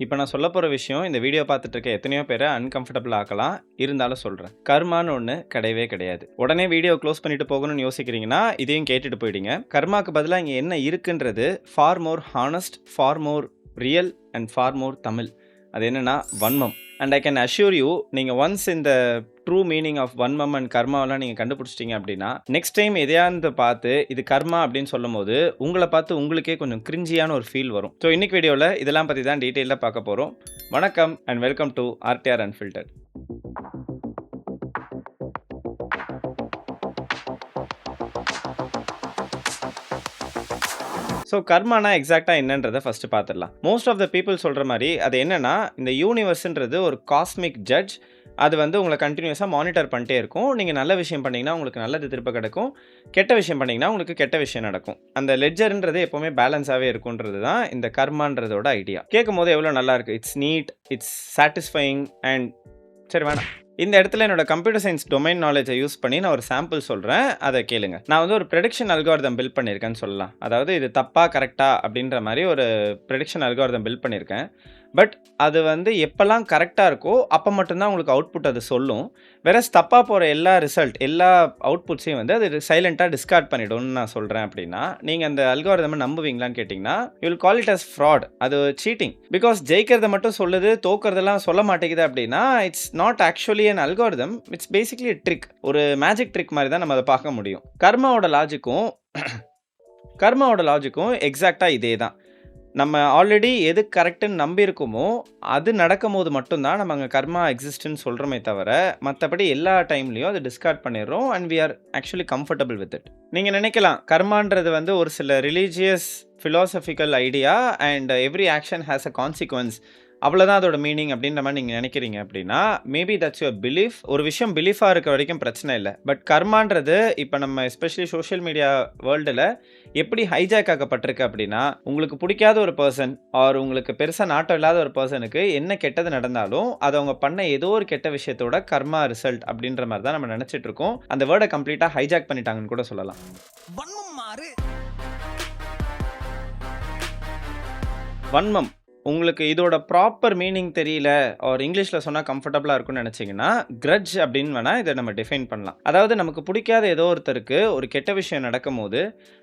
இப்போ நான் சொல்ல போகிற விஷயம் இந்த வீடியோ பார்த்துட்டு இருக்க எத்தனையோ பேரை அன்கம்ஃபர்டபுள் ஆக்கலாம். இருந்தாலும் சொல்கிறேன், கர்மான்னு ஒன்று கிடையவே கிடையாது. உடனே வீடியோ க்ளோஸ் பண்ணிட்டு போகணும்னு யோசிக்கிறீங்கன்னா இதையும் கேட்டுட்டு போயிடுங்க. கர்மாக்கு பதிலாக இங்கே என்ன இருக்குன்றது for more honest, for more real and for more Tamil. அது என்னன்னா வன்மம். And I can assure you, நீங்கள் ஒன்ஸ் இந்த true meaning of Vanmam and கர்மாவெல்லாம் நீங்கள் கண்டுபிடிச்சிட்டிங்க அப்படின்னா நெக்ஸ்ட் டைம் எதையாவது பார்த்து இது கர்மா அப்படின்னு சொல்லும் போது உங்களை பார்த்து உங்களுக்கே கொஞ்சம் கிரிஞ்சியான ஒரு ஃபீல் வரும். ஸோ இன்னைக்கு வீடியோவில் இதெல்லாம் பற்றி தான் டீட்டெயிலாக பார்க்க போகிறோம். வணக்கம் and welcome to RTR unfiltered. So கர்மானா எக்ஸாக்டாக என்னன்றதை ஃபஸ்ட்டு பார்த்துடலாம். மோஸ்ட் ஆஃப் த பீப்புள் சொல்கிற மாதிரி அது என்னென்னா, இந்த யூனிவர்ஸ்ன்றது ஒரு காஸ்மிக் ஜட்ஜ். அது உங்களை கண்டினியூஸாக மானிட்டர் பண்ணிட்டே இருக்கும். நீங்கள் நல்ல விஷயம் பண்ணிங்கன்னா உங்களுக்கு நல்லது திருப்ப கிடைக்கும், கெட்ட விஷயம் பண்ணிங்கன்னா உங்களுக்கு கெட்ட விஷயம் நடக்கும். அந்த லெட்ஜர்ன்றது எப்போவுமே பேலன்ஸாகவே இருக்குன்றது தான் இந்த கர்மான்றதோட ஐடியா. கேட்கும் போது எவ்வளோ நல்லா இருக்குது, it's neat, it's satisfying and சரி வேணாம். இந்த இடத்துல என்னோட கம்ப்யூட்டர் சயின்ஸ் டொமைன் நாலேஜை யூஸ் பண்ணி நான் ஒரு சாம்பிள் சொல்கிறேன், அதை கேளுங்க. நான் ஒரு ப்ரெடிக்ஷன் அல்காரிதம் பில்ட் பண்ணியிருக்கேன்னு சொல்லலாம். அதாவது இது தப்பா கரெக்டா அப்படின்ற மாதிரி ஒரு ப்ரெடிக்ஷன் அல்காரிதம் பில்ட் பண்ணியிருக்கேன். பட் அது எப்போல்லாம் கரெக்டாக இருக்கோ அப்போ மட்டும்தான் உங்களுக்கு அவுட்புட் அது சொல்லும். வேற தப்பாக போகிற எல்லா ரிசல்ட், எல்லா அவுட்புட்ஸையும் அது சைலண்ட்டாக டிஸ்கார்ட் பண்ணிடும்னு நான் சொல்கிறேன். அப்படின்னா நீங்கள் அந்த அல்காரிதமை நம்புவீங்களான்னு கேட்டிங்கன்னா, you will call it as fraud. அது சீட்டிங். பிகாஸ் ஜெயிக்கிறத மட்டும் சொல்லுது, தோக்கிறதெல்லாம் சொல்ல மாட்டேங்குது அப்படின்னா it's not actually an algorithm, it's basically a trick. ஒரு மேஜிக் ட்ரிக் மாதிரி தான் நம்ம அதை பார்க்க முடியும். கர்மாவோட லாஜிக்கும் எக்ஸாக்டாக இதே தான். நம்ம ஆல்ரெடி எது கரெக்டுன்னு நம்பியிருக்குமோ அது நடக்கும் போது மட்டும்தான் நம்ம அங்கே கர்மா எக்ஸிஸ்ட்னு சொல்கிறோமே தவிர, மற்றபடி எல்லா டைம்லையும் அதை டிஸ்கார்ட் பண்ணிடுறோம் and we are actually comfortable with it. நீங்கள் நினைக்கலாம் கர்மான்றது ஒரு சில religious philosophical idea and every action has a consequence, அவ்வளோதான் அதோட மீனிங் அப்படின்ற மாதிரி நீங்கள் நினைக்கிறீங்க. அப்படின்னா மேபி தட்ஸ் யுவர் பிலீஃப். ஒரு விஷயம் பிலீஃபாக இருக்க வரைக்கும் பிரச்சனை இல்லை. பட் கர்மான்றது இப்போ நம்ம எஸ்பெஷலி சோஷியல் மீடியா வேர்ல்டில் எப்படி ஹைஜாக் ஆக்கப்பட்டிருக்கு அப்படின்னா, உங்களுக்கு பிடிக்காத ஒரு பர்சன் ஆர் உங்களுக்கு பெருசாக நாட்டம் இல்லாத ஒரு பர்சனுக்கு என்ன கெட்டது நடந்தாலும் அது அவங்க பண்ண ஏதோ ஒரு கெட்ட விஷயத்தோட கர்மா ரிசல்ட் அப்படின்ற மாதிரி தான் நம்ம நினச்சிட்டு இருக்கோம். அந்த வேர்டை கம்ப்ளீட்டாக ஹைஜாக் பண்ணிட்டாங்கன்னு கூட சொல்லலாம். வன்மம் உங்களுக்கு இதோட ப்ராப்பர் மீனிங் தெரியல ஒரு இங்கிலீஷில் சொன்னால் கம்ஃபர்டபுளாக இருக்கும்னு நினச்சிங்கன்னா கிரட்ஜ் அப்படின்னு வேணால் இதை நம்ம டிஃபைன் பண்ணலாம். அதாவது நமக்கு பிடிக்காத ஏதோ ஒருத்தருக்கு ஒரு கெட்ட விஷயம் நடக்கும் போது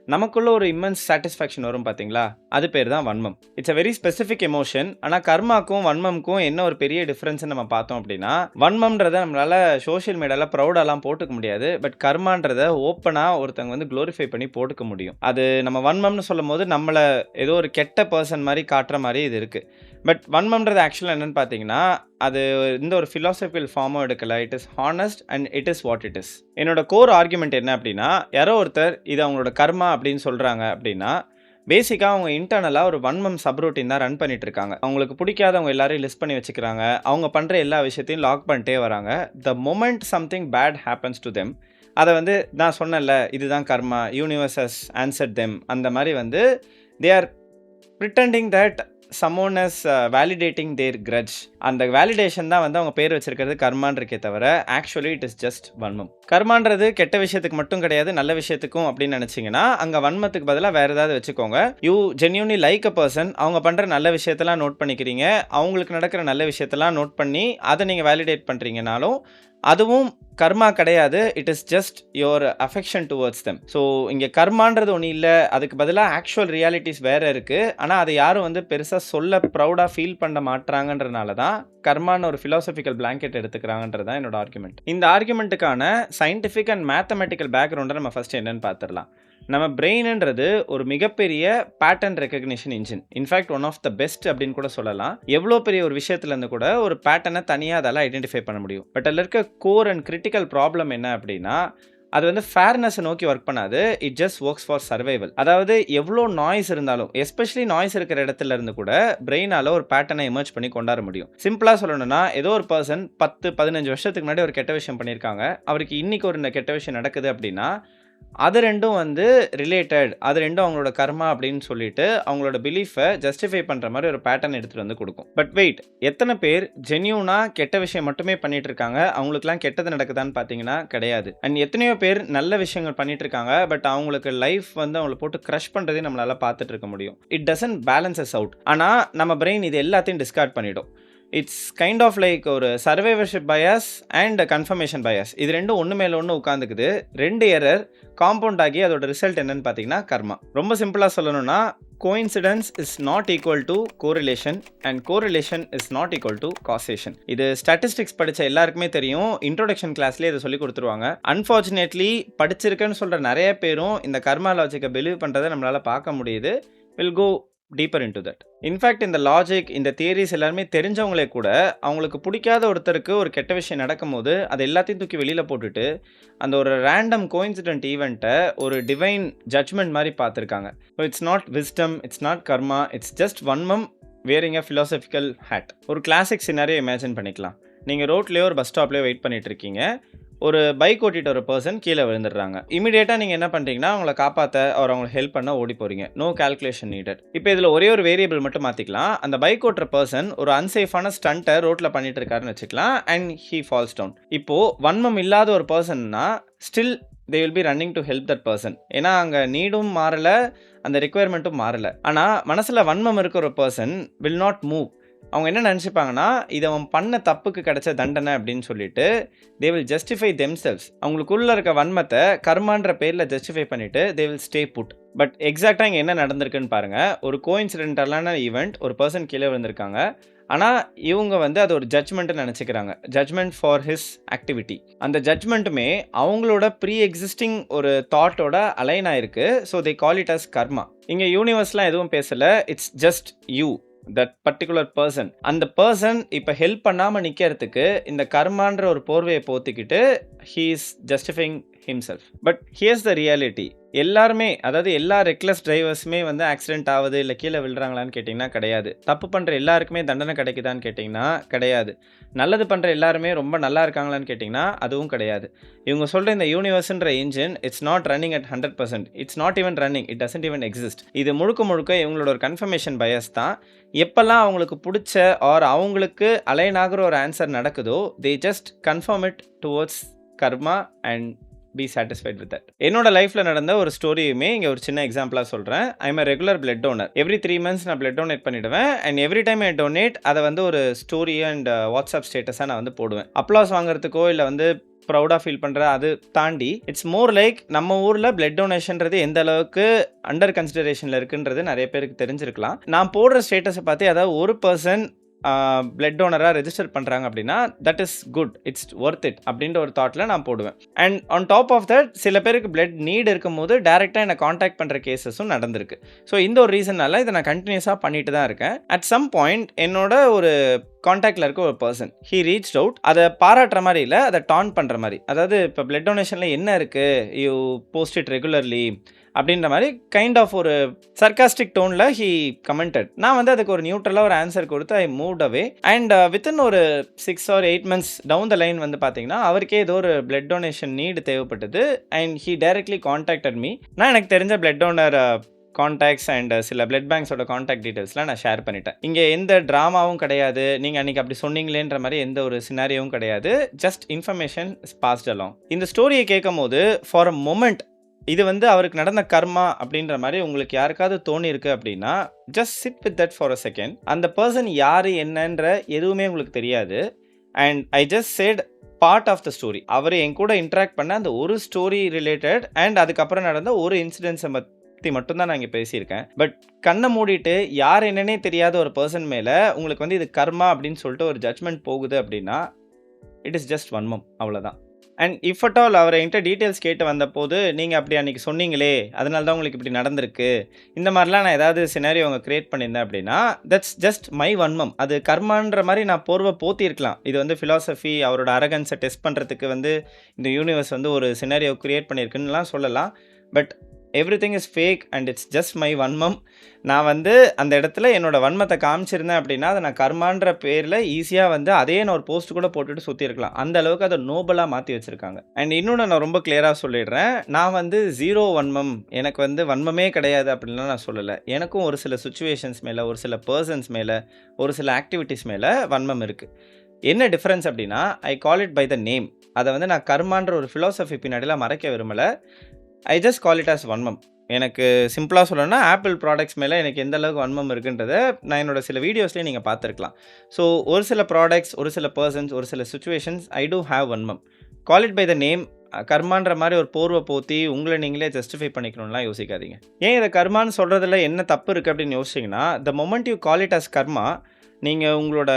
நமக்குள்ள ஒரு இம்மென்ஸ் சாட்டிஸ்ஃபேக்ஷன் வரும் பார்த்தீங்களா, அது பேர் தான் வன்மம். It's a very specific emotion. ஆனால் கர்மாக்கும் வன்மம்க்கும் என்ன ஒரு பெரிய டிஃப்ரென்ஸ் நம்ம பார்த்தோம் அப்படின்னா, வன்மம்ன்றதை நம்மளால் சோஷியல் மீடியாவில் ப்ரௌடாலாம் போட்டுக்க முடியாது. பட் கர்மான்றதை ஓப்பனாக ஒருத்தவங்க க்ளோரிஃபை பண்ணி போட்டுக்க முடியும். அது நம்ம வன்மம்னு சொல்லும் போது நம்மளை ஏதோ ஒரு கெட்ட பர்சன் மாதிரி காட்டுற மாதிரி இது இருக்குது. பட் வன்மம்ன்றது ஆக்சுவலாக என்னென்னு பார்த்தீங்கன்னா, அது இந்த ஒரு ஃபிலாசபிக்கல் ஃபார்மும் எடுக்கல. It is honest and it is what it is. என்னோட கோர் ஆர்குமெண்ட் என்ன அப்படின்னா, யாரோ ஒருத்தர் இது அவங்களோட கர்மா அப்படின்னு சொல்கிறாங்க அப்படின்னா பேசிக்காக அவங்க இன்டர்னலாக ஒரு வன்மம் சப்ரூட்டின் தான் ரன் பண்ணிட்டு இருக்காங்க. அவங்களுக்கு பிடிக்காதவங்க எல்லாரையும் லிஸ்ட் பண்ணி வச்சுக்கிறாங்க. அவங்க பண்ணுற எல்லா விஷயத்தையும் லாக் பண்ணிட்டே வராங்க. The moment something bad happens to them, அதை நான் சொன்னேன்ல இதுதான் கர்மா, யூனிவர்ஸ் ஹஸ் ஆன்சர்ட் தெம், அந்த மாதிரி they are pretending that someone is validating their grudge. அந்த வேலிடேஷன் தான் அவங்க பேர் வச்சிருக்கிறது கர்மான் இருக்கே தவிர ஆக்சுவலி இட் இஸ் ஜஸ்ட் வன்மம். கர்மான்றது கெட்ட விஷயத்துக்கு மட்டும் கிடையாது, நல்ல விஷயத்துக்கும் அப்படின்னு நினைச்சீங்கன்னா அங்கே வன்மத்துக்கு பதிலாக வேற ஏதாவது வச்சுக்கோங்க. You genuinely like a person, அவங்க பண்ணுற நல்ல விஷயத்தெல்லாம் நோட் பண்ணிக்கிறீங்க, அவங்களுக்கு நடக்கிற நல்ல விஷயத்தெல்லாம் நோட் பண்ணி அதை நீங்கள் வேலிடேட் பண்ணுறீங்கனாலும் அதுவும் கர்மா கிடையாது. It is just your affection towards them. So இங்கே கர்மான்றது ஒன்றும் இல்லை, அதுக்கு பதிலாக ஆக்சுவல் ரியாலிட்டிஸ் வேறு இருக்குது. ஆனால் அதை யாரும் பெருசாக சொல்ல ப்ரௌடாக ஃபீல் பண்ண மாட்டாங்கன்றதுனால தான் கர்மான்னு ஒரு ஃபிலாசபிக்கல் பிளாங்கெட் எடுத்துக்கிறாங்கன்றது தான் என்னோட ஆர்குமெண்ட். இந்த ஆர்குமெண்ட்டுக்கான சயின்டிஃபிக் அண்ட் மேத்தமெட்டிக்கல் பேக்ரவுண்டை நம்ம ஃபஸ்ட்டு என்னென்னு பார்த்துடலாம். நம்ம பிரெயின்ன்றது ஒரு மிகப்பெரிய pattern recognition engine. In fact one of the best அப்படின்னு கூட சொல்லலாம். எவ்வளோ பெரிய ஒரு விஷயத்துலேருந்து கூட ஒரு பேட்டர்னை தனியாக அதால் ஐடென்டிஃபை பண்ண முடியும். பட் அதில் இருக்க கோர் அண்ட் கிரிட்டிக்கல் ப்ராப்ளம் என்ன அப்படின்னா, அது ஃபேர்னஸை நோக்கி ஒர்க் பண்ணாது. It just works for survival. அதாவது எவ்வளோ நாய்ஸ் இருந்தாலும், எஸ்பெஷலி நாய்ஸ் இருக்கிற இடத்துல இருந்து கூட பிரெயினால் ஒரு பேட்டர்னை எமர்ஜ் பண்ணி கொண்டாட முடியும். சிம்பிளாக சொல்லணும்னா, ஏதோ ஒரு பர்சன் 10-15 வருஷத்துக்கு முன்னாடி ஒரு கெட்ட விஷயம் பண்ணியிருக்காங்க, அவருக்கு இன்னைக்கு ஒரு கெட்ட விஷயம் நடக்குது அப்படின்னா அது 2ம் வந்து ரிலேட்டட். அது 2ம் அவங்களோட கர்மா அப்படின்னு சொல்லிட்டு, அவங்களோட பிலீஃப ஜஸ்டிஃபை பண்ற மாரி ஒரு பேட்டர்ன் எடுத்துட்டு வந்து குடுக்கும். பட் வெயிட், எத்தன பேர் ஜென்யூனா கெட்ட விஷயம் மட்டுமே பண்ணிட்டு இருக்காங்க? அவங்களுக்கெல்லாம் கெட்டது நடக்குதான்னு பார்த்தீங்கன்னா, கிடையாது. அண்ட் எத்தனையோ பேர் நல்ல விஷயங்கள் பண்ணிட்டு இருக்காங்க. பட் அவங்களுக்கு லைஃப் வந்து அவங்கள போட்டு கிரஷ் பண்றதையும் நம்மளால பார்த்துட்டு இருக்க முடியும். It doesn't balances out. ஆனா, நம்ம பிரெயின் இது எல்லாத்தையும் டிஸ்கார்ட் பண்ணிடும். இட்ஸ் கைண்ட் ஆஃப் லைக் ஒரு survivorship bias and confirmation bias. இது 2ம் ஒண்ணு மேல ஒண்ணு உட்கார்ந்துக்குது. 2 எரர் காம்பவுண்ட் ஆகி அதோட ரிசல்ட் என்னன்னு பார்த்தீங்கன்னா, கர்மா. ரொம்ப சிம்பிளா சொல்லணும்னா, coincidence is not equal to correlation and correlation is not equal to causation. இது ஸ்டாட்டிஸ்டிக்ஸ் படிச்ச எல்லாருக்குமே தெரியும். இன்ட்ரோடக்ஷன் கிளாஸ்லயே இதை சொல்லி கொடுத்துருவாங்க. அன்ஃபார்ச்சுனேட்லி படிச்சிருக்கேன்னு சொல்ற நிறைய பேரும் இந்த கர்மா லாஜிக்கை பிலீவ் பண்றதை நம்மளால பார்க்க முடியுது. Will go deeper into that. In fact இந்த லாஜிக், இந்த தியரிஸ் எல்லாருமே தெரிஞ்சவங்களே கூட அவங்களுக்கு பிடிக்காத ஒருத்தருக்கு ஒரு கெட்ட விஷயம் நடக்கும்போது அது எல்லாத்தையும் தூக்கி வெளியில போட்டுட்டு அந்த ஒரு ரேண்டம் கோயின்சிடென்ட் ஈவெண்ட்டை ஒரு டிவைன் ஜட்ஜ்மெண்ட் மாதிரி பார்த்துருக்காங்க. So it's not wisdom, it's not karma, it's just Vanmam wearing a philosophical had. ஒரு கிளாசிக் சினாரியோ இமேஜின் பண்ணிக்கலாம். நீங்கள் ரோட்லேயோ ஒரு பஸ் ஸ்டாப்லேயோ வெயிட் பண்ணிட்டு இருக்கீங்க. ஒரு பைக் ஓட்டிட்டு ஒரு பர்சன் கீழே விழுந்துடுறாங்க. இமீடியட்டாக நீங்கள் என்ன பண்ணுறீங்கன்னா, அவங்கள காப்பாற்ற அவங்களுக்கு ஹெல்ப் பண்ண ஓடி போகிறீங்க. No calculation needed. இப்போ இதில் ஒரே ஒரு வேரியபிள் மட்டும் மாற்றிக்கலாம். அந்த பைக் ஓட்டுற பர்சன் ஒரு அன்சேஃபான ஸ்டண்ட்டை ரோட்டில் பண்ணிட்டு இருக்காருன்னு வச்சுக்கலாம். And he falls down. இப்போது வன்மம் இல்லாத ஒரு பர்சன்னா still they will be running to help that person. ஏன்னா அங்கே நீடும் மாறலை, அந்த ரெக்குயர்மெண்ட்டும் மாறலை. ஆனால் மனசில் வன்மம் இருக்கிற ஒரு பர்சன் will not move. அவங்க என்ன நினச்சிப்பாங்கன்னா, இது அவன் பண்ண தப்புக்கு கிடைச்ச தண்டனை அப்படின்னு சொல்லிட்டு they will justify themselves. அவங்களுக்குள்ள இருக்க வன்மத்தை கர்மான்ற பேரில் ஜஸ்டிஃபை பண்ணிட்டு they will stay put. But எக்ஸாக்டாக இங்கே என்ன நடந்திருக்குன்னு பாருங்க. ஒரு கோஇன்சிடென்டலான ஈவெண்ட், ஒரு பர்சன் கீழே விழுந்திருக்காங்க. ஆனால் இவங்க வந்து அது ஒரு ஜட்ஜ்மெண்ட்டு நினச்சிக்கிறாங்க. Judgment for his activity. அந்த ஜட்ஜ்மெண்ட்டுமே அவங்களோட ப்ரீ எக்ஸிஸ்டிங் ஒரு தாட்டோட அலைன் ஆயிருக்கு. So they call it as karma. இங்கே யூனிவர்ஸ்லாம் எதுவும் பேசலை. It's just you, that particular person. அந்த பர்சன் இப்போ ஹெல்ப் பண்ணாமல் நிற்கிறதுக்கு இந்த கர்மான்ற ஒரு போர்வையை போத்திக்கிட்டு he is justifying himself. But here's the reality. எல்லாருமே, அதாவது எல்லா ரெக்லஸ் டிரைவர்ஸுமே வந்து ஆக்சிடென்ட் ஆகுது இல்லை கீழே விழுறாங்களான்னு கேட்டிங்கன்னா கிடையாது. தப்பு பண்ணுற எல்லாருக்குமே தண்டனை கிடைக்குதான்னு கேட்டிங்கன்னா கிடையாது. நல்லது பண்ணுற எல்லாருமே ரொம்ப நல்லா இருக்காங்களான்னு கேட்டிங்கன்னா அதுவும் கிடையாது. இவங்க சொல்கிற இந்த யூனிவர்ஸ்ன்ற engine it's not running at 100%. It's not even running. It doesn't even exist. இது முழுக்க முழுக்க இவங்களோட ஒரு கன்ஃபர்மேஷன் பயஸ் தான். எப்பெல்லாம் அவங்களுக்கு பிடிச்ச ஆர் அவங்களுக்கு அலைன் ஆகிற ஒரு ஆன்சர் நடக்குதோ they just confirm it towards karma and be satisfied with that. என்னோட லைஃப்ல நடந்த ஒரு ஸ்டோரியுமே இங்கே ஒரு சின்ன எக்ஸாம்பிளாக சொல்கிறேன். I am a regular blood donor. Every 3 months நான் பிளட் டொனேட் பண்ணிவிடுவேன். And every time I donate அதை வந்து ஒரு ஸ்டோரி அண்ட் வாட்ஸ்அப் ஸ்டேட்டஸாக நான் வந்து போடுவேன். அப்ளாஸ் வாங்குறதுக்கோ இல்லை வந்து ப்ரௌடாக ஃபீல் பண்ணுற அது தாண்டி இட்ஸ் மோர் லைக் நம்ம ஊரில் பிளட் டொனேஷன்றது எந்த அளவுக்கு அண்டர் கன்சிடரேஷனில் இருக்குன்றது நிறைய பேருக்கு தெரிஞ்சிருக்கலாம். நான் போடுற ஸ்டேட்டஸை பார்த்து அதாவது ஒரு பர்சன் பிளட் டோனராக ரெஜிஸ்டர் பண்ணுறாங்க அப்படின்னா that is good, it's worth it அப்படின்ற ஒரு தாட்டில் நான் போடுவேன். And on top of that சில பேருக்கு பிளட் நீட் இருக்கும் போது டேரெக்டாக என்னை காண்டாக்ட் பண்ணுற கேசஸும் நடந்திருக்கு. ஸோ இந்த ஒரு ரீசனால இதை நான் கண்டினியூஸாக பண்ணிட்டு தான் இருக்கேன். அட் சம் பாயிண்ட் என்னோட ஒரு காண்டாக்டில் இருக்க ஒரு பர்சன் ஹீ ரீச் அவுட். அதை பாராட்டுற மாதிரி இல்லை, அதை டான் பண்ணுற மாதிரி. அதாவது இப்போ பிளட் டொனேஷனில் என்ன இருக்குது, யூ போஸ்ட் இட் ரெகுலர்லி அப்படின்ற மாதிரி கைண்ட் ஆஃப் ஒரு சர்காஸ்டிக் டோனில் ஹீ கமெண்டட். நான் வந்து அதுக்கு ஒரு நியூட்ரலாக ஒரு ஆன்சர் கொடுத்து I moved away. And within ஒரு 6 or 8 months down the line வந்து பார்த்தீங்கன்னா அவருக்கே ஏதோ ஒரு பிளட் டொனேஷன் நீடு தேவைப்பட்டது. And he directly contacted me. நான் எனக்கு தெரிஞ்ச பிளட் டோனர் காண்டாக்ட்ஸ் அண்ட் சில பிளட் பேங்க்ஸோட காண்டாக்ட் டீட்டெயில்ஸ்லாம் நான் ஷேர் பண்ணிட்டேன். இங்கே எந்த ட்ராமாவும் கிடையாது, நீங்கள் அன்றைக்கி அப்படி சொன்னீங்களேன்ற மாதிரி எந்த ஒரு சினாரியோவும் கிடையாது. Just information is passed along. இந்த ஸ்டோரியை கேட்கும் போது ஃபார் அ மொமெண்ட் இது வந்து அவருக்கு நடந்த கர்மா அப்படின்ற மாதிரி உங்களுக்கு யாருக்காவது தோணி இருக்கு அப்படின்னா just sit with that for a second. அந்த பர்சன் யார் என்னன்ற எதுவுமே உங்களுக்கு தெரியாது. And I just said part of the story. அவர் என் கூட இன்ட்ராக்ட் பண்ண அந்த ஒரு ஸ்டோரி ரிலேட்டட் அண்ட் அதுக்கப்புறம் நடந்த ஒரு இன்சிடென்ட்ஸை பற்றி மட்டும்தான் நான் இங்கே பேசியிருக்கேன். பட் கண்ணை மூடிட்டு யார் என்னன்னே தெரியாத ஒரு பர்சன் மேலே உங்களுக்கு வந்து இது கர்மா அப்படின்னு சொல்லிட்டு ஒரு ஜட்ஜ்மெண்ட் போகுது அப்படின்னா இட் இஸ் ஜஸ்ட் வன்மம், அவ்வளோதான். அண்ட் இஃப் அட் ஆல் அவரை என்கிட்ட டீட்டெயில்ஸ் கேட்டு வந்தபோது நீங்கள் அப்படி அன்றைக்கி சொன்னீங்களே அதனால தான் உங்களுக்கு இப்படி நடந்திருக்கு, இந்த மாதிரிலாம் நான் ஏதாவது சினாரியோ அவங்க க்ரியேட் பண்ணியிருந்தேன் அப்படின்னா தட்ஸ் ஜஸ்ட் மை வன்மம். அது கர்மான்ற மாதிரி நான் போர்வை போத்திருக்கலாம். இது வந்து ஃபிலாசபி அவரோட அரகன்ஸை டெஸ்ட் பண்ணுறதுக்கு வந்து இந்த யூனிவர்ஸ் வந்து ஒரு சினாரியோ க்ரியேட் பண்ணியிருக்குன்னுலாம் சொல்லலாம். But everything is fake and it's just my வன்மம். நான் வந்து அந்த இடத்துல என்னோட வன்மத்த காமிச்சிருந்தேன் அப்படின்னா, அத நான் கர்மான்ற பேர்ல ஈஸியா வந்து அதே நான் ஒரு போஸ்ட் கூட போட்டுட்டு சுத்தியிருக்கலாம். அந்த அளவுக்கு அத நோபலா மாத்தி வச்சிருக்காங்க. அண்ட் இன்னொன்னு நான் ரொம்ப கிளியரா சொல்லிடுறேன். நான் வந்து 0 வன்மம், எனக்கு வந்து வன்மமே கிடையாது அப்படின்லாம் நான் சொல்லல. எனக்கும் ஒரு சில சிச்சுவேஷன்ஸ் மேல, ஒரு சில பெர்சன்ஸ் மேல, ஒரு சில ஆக்டிவிட்டீஸ் மேல வன்மம் இருக்கு. என்ன டிஃபரன்ஸ் அப்படின்னா, I call it by the name. அத வந்து நான் கர்மான்ற ஒரு பிலாசபி பின்னாடிலாம் மறைக்க விரும்பல. I just call it as வன்மம். எனக்கு சிம்பிளா சொல்லணும்னா, ஆப்பிள் ப்ராடக்ட்ஸ் மேல எனக்கு எந்த அளவுக்கு வன்மம் இருக்குன்றத நான் என்னோட சில வீடியோஸ்லயே நீங்க பார்த்துருக்கலாம். ஸோ ஒரு சில ப்ராடக்ட்ஸ், ஒரு சில பெர்சன்ஸ், ஒரு சில சிச்சுவேஷன்ஸ் ஐ டூ ஹேவ் வன்மம். Call it by the name. கர்மான்ற மாரி ஒரு போர்வ போத்தி உங்கள நீங்களே ஜஸ்டிஃபை பண்ணிக்கணும்லாம் யோசிக்காதீங்க. ஏன் இத கர்மான்னு சொல்றதுல என்ன தப்பு இருக்கு அப்படின்னு யோசிச்சீங்கன்னா, the moment you call it as karma, நீங்க உங்களோட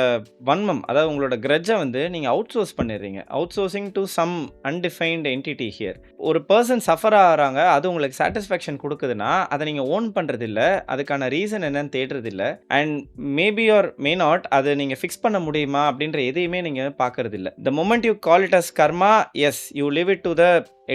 வன்மம், அதாவது உங்களோட கிரட்ஜ வந்து நீங்க அவுட்சோர்ஸ் பண்ணிடுறீங்க. Outsourcing to some undefined entity here. ஒரு பெர்சன் சஃபர் ஆகுறாங்க, அது உங்களுக்கு சாட்டிஸ்ஃபேக்ஷன் குடுக்குதுன்னா, அத நீங்க ஓன் பண்றதில்ல. அதுக்கான ரீசன் என்னன்னு தேடுறதில்ல. And maybe or may not அத நீங்க ஃபிக்ஸ் பண்ண முடியுமா அப்படின்ற எதையுமே நீங்க பார்க்கறதில்ல. The moment you call it as karma, as you leave it to the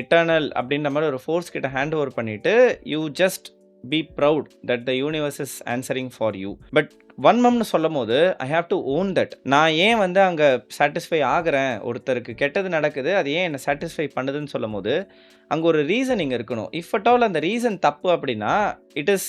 eternal அப்படின்ற மாரி ஒரு ஃபோர்ஸ் கிட்ட ஹேண்ட் ஓவர் பண்ணிட்டு, you just be proud that the universe is answering for you. But வன்மம்னு சொல்லும்போது I have to own that. நான் ஏன் வந்து அங்க சாட்டிஸ்ஃபை ஆகுறேன், ஒருத்தருக்கு கெட்டது நடக்குது, அது ஏன் என்ன சாட்டிஸ்ஃபை பண்ணுதுன்னு சொல்லும்போது, அங்க ஒரு ரீசனிங் இருக்கணும். இஃப் அட் ஆல் அந்த ரீசன் தப்பு அப்படின்னா, இட் இஸ்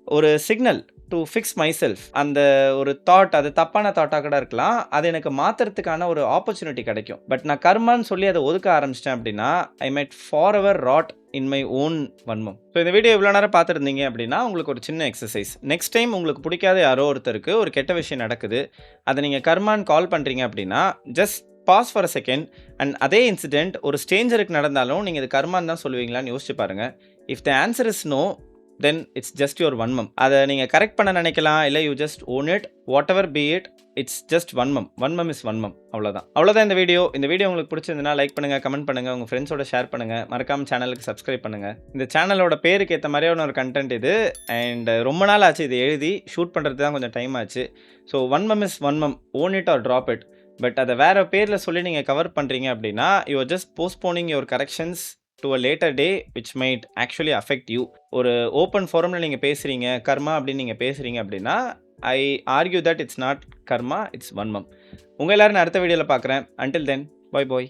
ஒரு signal to fix my self. அந்த ஒரு தாட், அது தப்பான தாட்டா கூட இருக்கலாம். அது எனக்கு மாத்துறதுக்கான ஒரு ஆப்பர்ச்சுனிட்டி கிடைக்கும். பட் நான் கர்மான்னு சொல்லி அத ஒதுக்க ஆரம்பிச்சிட்டேன் அப்படின்னா, I might forever rot in my own வன்மம். ஸோ இந்த வீடியோ இவ்வளோ நேரம் பார்த்துருந்தீங்க அப்படின்னா, உங்களுக்கு ஒரு சின்ன எக்ஸர்சைஸ். நெக்ஸ்ட் டைம் உங்களுக்கு பிடிக்காத யாரோ ஒருத்தருக்கு ஒரு கெட்ட விஷயம் நடக்குது, அதை நீங்கள் கர்மான்னு கால் பண்ணுறீங்க அப்படின்னா, just pause for a second and அதே இன்சிடென்ட் ஒரு ஸ்ட்ரேஞ்சருக்கு நடந்தாலும் நீங்கள் இது கர்மான்னு தான் சொல்லுவீங்களான்னு யோசிச்சு பாருங்க. If the answer is no, then it's just your வன்மம். அதை நீங்கள் கரெக்ட் பண்ண நினைக்கலாம், இல்லை you just own it, whatever be it, it's just வன்மம். வன்மம் இஸ் வன்மம். அவ்வளோதான் இந்த வீடியோ. இந்த வீடியோ உங்களுக்கு பிடிச்சிருந்ததுன்னா லைக் பண்ணுங்கள், கமெண்ட் பண்ணுங்கள், உங்கள் ஃப்ரெண்ட்ஸோட ஷேர் பண்ணுங்கள், மறக்காம சேனலுக்கு சப்ஸ்கிரைப் பண்ணுங்கள். இந்த சேனலோட பேருக்கு ஏற்ற மாதிரியான ஒரு கண்டென்ட் இது. அண்ட் ரொம்ப நாள் ஆச்சு இது எழுதி ஷூட் பண்ணுறது தான் கொஞ்சம் டைம் ஆச்சு. So Vanmam is Vanmam, own it or drop it. But அதை வேறு பேரில் சொல்லி நீங்கள் கவர் பண்ணுறீங்க அப்படின்னா, you are just postponing your corrections to a later day which might actually affect you. ஒரு ஓப்பன் ஃபோரமில் நீங்கள் பேசுகிறீங்க, கர்மா அப்படின்னு நீங்கள் பேசுகிறீங்க அப்படின்னா, I argue that it's not karma, it's வன்மம். உங்கள் எல்லாரும் நான் அடுத்த வீடியோவில் பார்க்குறேன். until then, bye bye.